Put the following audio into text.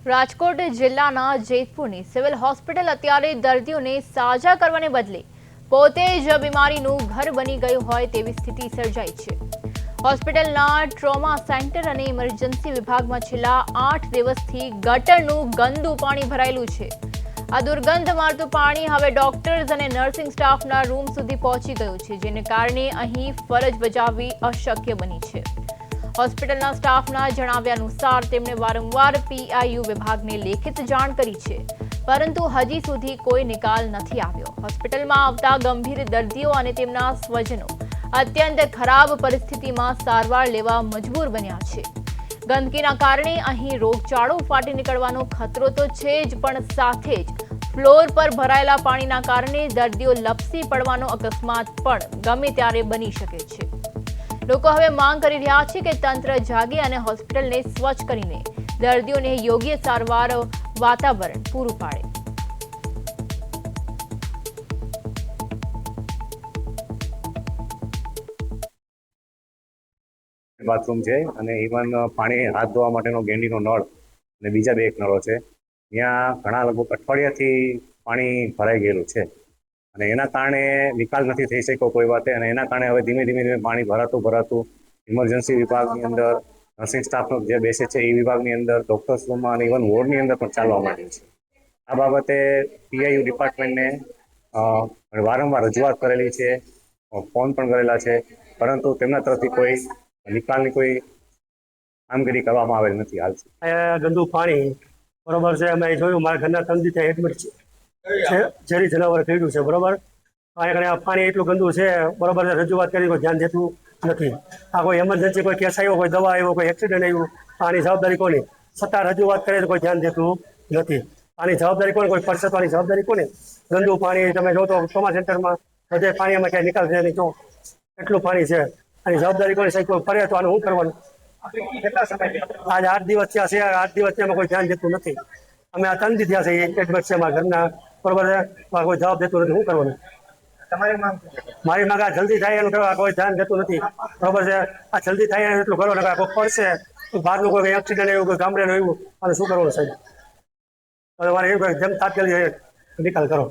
રાજકોટ જિલ્લાના જેતપુરની civil hospital અત્યારે દર્દીઓને સાજા કરવાને બદલે પોતે જ બીમારીનું ઘર બની ગયું હોય તેવી સ્થિતિ સર્જાઈ છે। હોસ્પિટલના ટ્રોમા સેન્ટર અને ઇમરજન્સી વિભાગમાં છેલ્લા 8 દિવસથી ગટરનું ગંદુ પાણી ભરાયેલું છે। આ દુર્ગંધ મારતું પાણી હવે ડોક્ટર્સ અને નર્સિંગ સ્ટાફના રૂમ સુધી પહોંચી ગયું છે, જેને કારણે અહીં ફરજ બજાવવી અશક્ય બની છે। હોસ્પિટલના સ્ટાફના જણાવ્યા અનુસાર તેમણે વારંવાર પીઆઈયુ વિભાગને લેખિત જાણ કરી છે, પરંતુ હજી સુધી કોઈ નિકાલ નથી આવ્યો। હોસ્પિટલમાં આવતા ગંભીર દર્દીઓ અને તેમના સ્વજનો અત્યંત ખરાબ પરિસ્થિતિમાં સારવાર લેવા મજબૂર બન્યા છે। ગંદકીના કારણે અહીં રોગચાળો ફાટી નીકળવાનો ખતરો તો છે જ, પણ સાથે જ ફ્લોર પર ભરાયેલા પાણીના કારણે દર્દીઓ લપસી પડવાનો અકસ્માત પણ ગમે ત્યારે બની શકે છે। લોકો હવે માંગ કરી રહ્યા છે કે તંત્ર જાગે અને હોસ્પિટલને સ્વચ્છ કરીને દર્દીઓને યોગ્ય સારવાર વાતાવરણ પૂરું પાડે। બાથરૂમ છે અને ઇવન પાણી હાથ ધોવા માટેનો ગેંડીનો નળ અને બીજા 2 નળો છે। ત્યાં ઘણા લગભગ અઠવાડિયાથી પાણી ભરાઈ ગયેલું છે અને એના કારણે નિકાલ નથી થઈ શક્યો કોઈ વાતે, અને એના કારણે હવે ધીમે ધીમે પાણી ભરાતું ઇમરજન્સી વિભાગની અંદર નર્સિંગ સ્ટાફનો જે બેસે છે એ વિભાગની અંદર, ડોક્ટર્સ રૂમમાં અને ઇવન વોર્ડની અંદર પણ ચાલવા માંડ્યું છે। આ બાબતે પીઆઈયુ ડિપાર્ટમેન્ટને વારંવાર રજૂઆત કરેલી છે, ફોન પણ કરેલા છે, પરંતુ તેમના તરફથી કોઈ નિકાલની કોઈ કામગીરી કરવામાં આવેલ નથી। હાલ ગંદુ પાણી બરોબર છે। અમે જોયું મારા ઘરના 3 દિવસ એડમિટ છે, ઝેરી જનાવર કર્યું છે બરોબર। આ પાણી એટલું ગંદુ છે બરોબર છે, રજૂઆત કરી કોઈ ધ્યાન દેતું નથી। આ કોઈ એમરજન્સી કોઈ કેસ આવ્યો, કોઈ દવા આવ્યો, કોઈ એક્સિડન્ટ આવ્યું, આની જવાબદારી કોની? છતાં રજૂઆત કરે તો કોઈ ધ્યાન દેતું નથી। આની જવાબદારી કોની? કોઈ પડશે તો આની જવાબદારી કોની? ગંદુ પાણી તમે જો તો ટ્રોમા સેન્ટરમાં બધે પાણીમાં ક્યાંય નિકાલ છે નહીં, જો એટલું પાણી છે, આની જવાબદારી કોની? સાહેબ કોઈ ફરે તો આનું શું કરવાનું? આજે 8 દિવસ થયા છે, 8 દિવસથી અમે કોઈ ધ્યાન દેતું નથી। અમે આ 3 દી થયા છે એડમિટ છે અમારા ઘરના બરોબર છે, કોઈ જવાબ દેતું નથી, શું કરવાનું? મારી માંગ આ જલ્દી થાય એનું કરવા કોઈ ધ્યાન દેતું નથી બરોબર છે। આ જલ્દી થાય એટલું કરો, કોઈ પડશે બહારનું કોઈ એક્સિડન્ટ આવ્યું, કોઈ ગામડે આવ્યું, અને શું કરવાનું સાહેબ? હવે મારે એવું જેમ તાત્કાલિક નિકાલ કરો।